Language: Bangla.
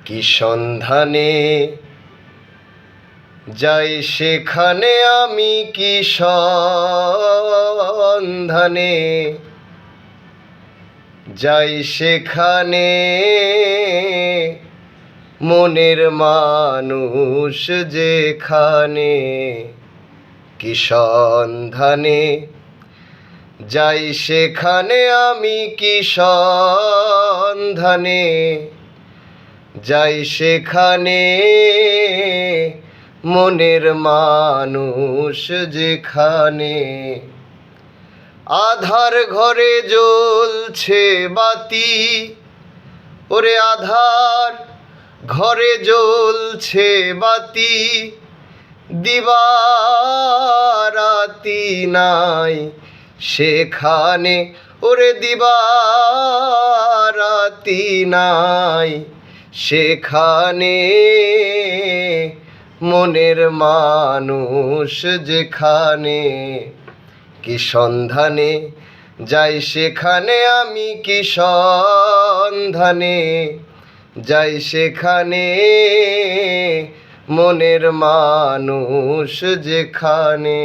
কি সন্ধানে যাই সেখানে আমি, কি সন্ধানে যাই সেখানে মনের মানুষ যেখানে, কি সন্ধানে যাই সেখানে আমি, কি সন্ধানে যাই সেখানে মনের মানুষ যেখানে। আধার ঘরে জ্বলছে বাতি, ওরে আধার ঘরে জ্বলছে বাতি, দিবারাতি নাই সেখানে, ওরে দিবারাতি নাই সেখানে মনের মানুষ যেখানে, কি সন্ধানে যাই সেখানে আমি, কি সন্ধানে যাই সেখানে মনের মানুষ যেখানে।